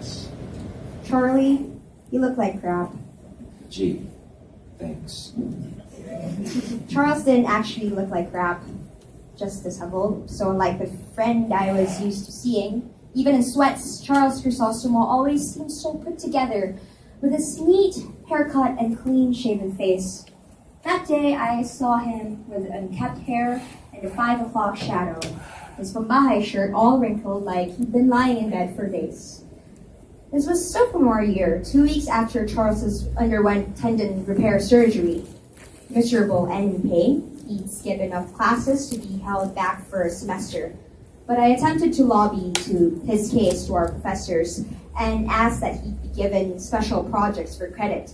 class. Charlie, you look like crap. Gee, thanks. Charles didn't actually look like crap, just disheveled. So unlike the friend I was used to seeing, even in sweats, Charles Crisostomo always seemed so put together, with his neat haircut and clean-shaven face. That day, I saw him with unkempt hair and a 5 o'clock shadow, his pambahay shirt all wrinkled like he'd been lying in bed for days. This was sophomore year, 2 weeks after Charles underwent tendon repair surgery. Miserable and in pain, he'd skipped enough classes to be held back for a semester. But I attempted to lobby to his case to our professors and asked that he be given special projects for credit.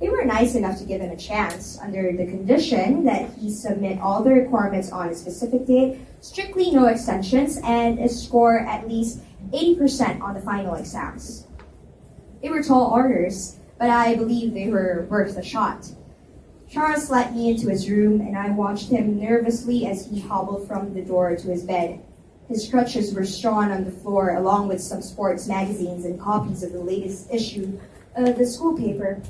They were nice enough to give him a chance under the condition that he submit all the requirements on a specific date, strictly no extensions, and score at least 80% on the final exams. They were tall orders, but I believe they were worth a shot. Charles led me into his room, and I watched him nervously as he hobbled from the door to his bed. His crutches were strewn on the floor, along with some sports magazines and copies of the latest issue of the school paper.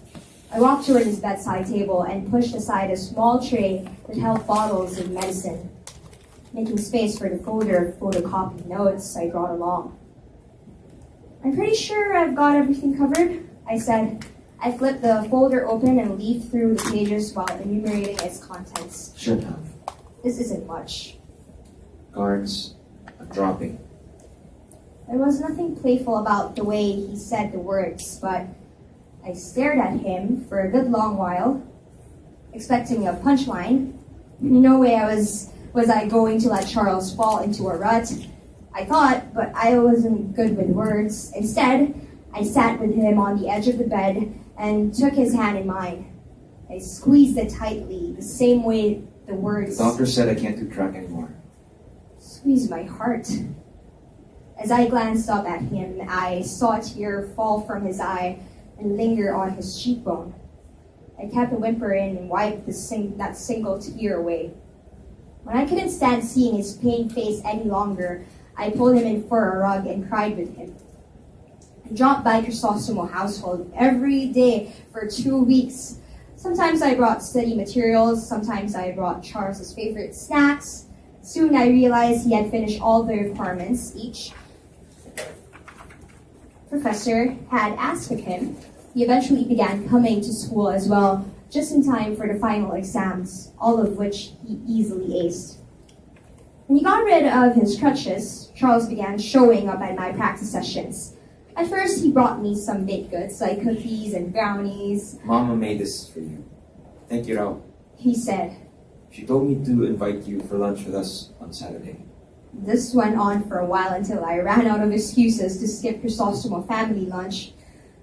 I walked toward his bedside table and pushed aside a small tray that held bottles of medicine, making space for the folder of photocopied notes I brought along. "I'm pretty sure I've got everything covered," I said. I flipped the folder open and leafed through the pages while enumerating its contents. Should have. This isn't much. Guards, I'm dropping. There was nothing playful about the way he said the words, but I stared at him for a good long while, expecting a punchline. No way was I going to let Charles fall into a rut. I thought, but I wasn't good with words. Instead, I sat with him on the edge of the bed and took his hand in mine. I squeezed it tightly, the same way the words... The doctor said I can't do track anymore. Squeezed my heart. As I glanced up at him, I saw a tear fall from his eye and linger on his cheekbone. I kept a whimper in and wiped that single tear away. When I couldn't stand seeing his pained face any longer, I pulled him in for a rug and cried with him. I dropped by Crisostomo household every day for 2 weeks. Sometimes I brought study materials, sometimes I brought Charles's favorite snacks. Soon I realized he had finished all the requirements each professor had asked of him. He eventually began coming to school as well, just in time for the final exams, all of which he easily aced. When he got rid of his crutches, Charles began showing up at my practice sessions. At first, he brought me some baked goods like cookies and brownies. Mama made this for you. Thank you, Rao. He said. She told me to invite you for lunch with us on Saturday. This went on for a while until I ran out of excuses to skip Crisostomo family lunch.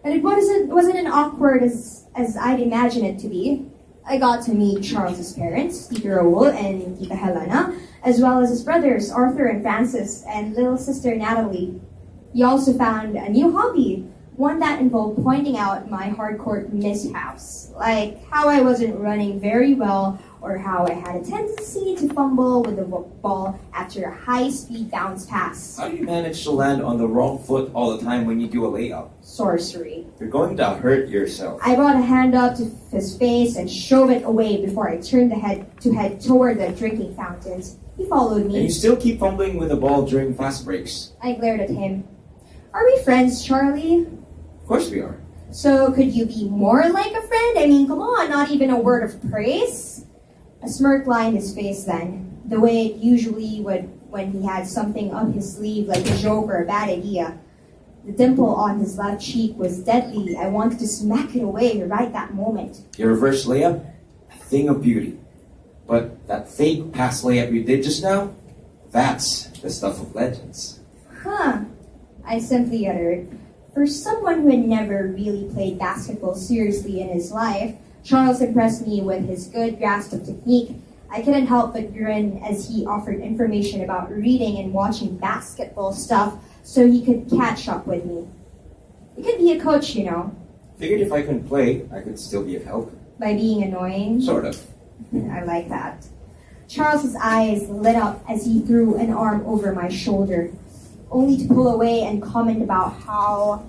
And it wasn't as awkward as I'd imagined it to be. I got to meet Charles's parents, Tita Raul and Tita Helena, as well as his brothers, Arthur and Francis, and little sister Natalie. He also found a new hobby, one that involved pointing out my hardcourt mishaps, like how I wasn't running very well or how I had a tendency to fumble with the ball after a high-speed bounce pass. How do you manage to land on the wrong foot all the time when you do a layup? Sorcery. You're going to hurt yourself. I brought a hand up to his face and shoved it away before I turned to head toward the drinking fountains. He followed me. And you still keep fumbling with the ball during fast breaks. I glared at him. "Are we friends, Charlie?" Of course we are. "So could you be more like a friend? I mean, come on, not even a word of praise?" A smirk lined his face then, the way it usually would when he had something up his sleeve like a joke or a bad idea. The dimple on his left cheek was deadly. I wanted to smack it away right that moment. Your reverse layup, a thing of beauty. But that fake pass layup you did just now, that's the stuff of legends. Huh, I simply uttered. For someone who had never really played basketball seriously in his life, Charles impressed me with his good grasp of technique. I couldn't help but grin as he offered information about reading and watching basketball stuff so he could catch up with me. He could be a coach, you know. Figured if I couldn't play, I could still be of help. By being annoying. Sort of. I like that. Charles's eyes lit up as he threw an arm over my shoulder, only to pull away and comment about how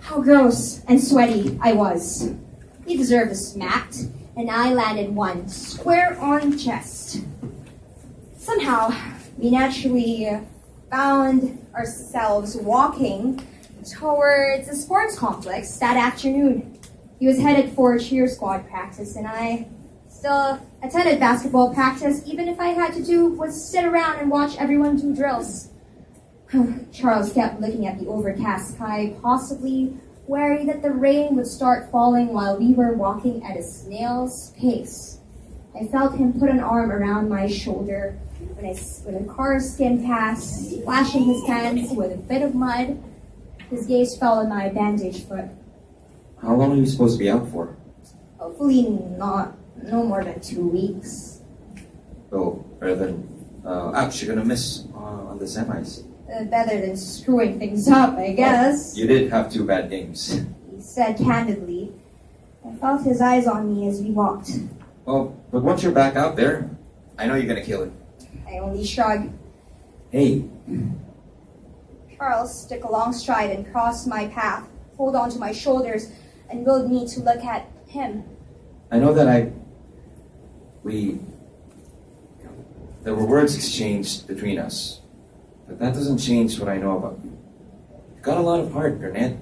How gross and sweaty I was. He deserved a smack, and I landed one square on the chest. Somehow, we naturally found ourselves walking towards a sports complex that afternoon. He was headed for cheer squad practice, and I still attended basketball practice, even if I had to do was sit around and watch everyone do drills. Charles kept looking at the overcast sky, possibly worried that the rain would start falling while we were walking at a snail's pace. I felt him put an arm around my shoulder when a car skimmed past, splashing his hands with a bit of mud. His gaze fell on my bandaged foot. How long are you supposed to be out for? Hopefully no more than 2 weeks. Oh, rather than, you're gonna miss on the semis. Better than screwing things up, I guess. You did have 2 bad games. He said candidly. I felt his eyes on me as we walked. Well, but once you're back out there, I know you're gonna kill it. I only shrugged. Hey, Charles took a long stride and crossed my path, pulled onto my shoulders, and willed me to look at him. I know that there were words exchanged between us, but that doesn't change what I know about you. You've got a lot of heart, Garnett.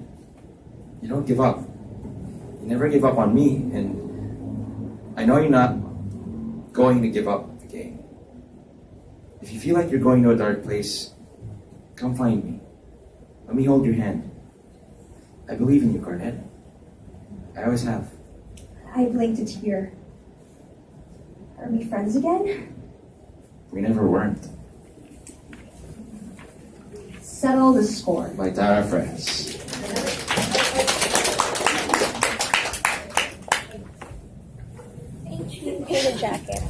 You don't give up. You never give up on me, and I know you're not going to give up the game. If you feel like you're going to a dark place, come find me. Let me hold your hand. I believe in you, Garnett. I always have. I blinked a tear. Are we friends again? We never weren't. Settle the score. By Tara Frejas. Thank you. Painted jacket.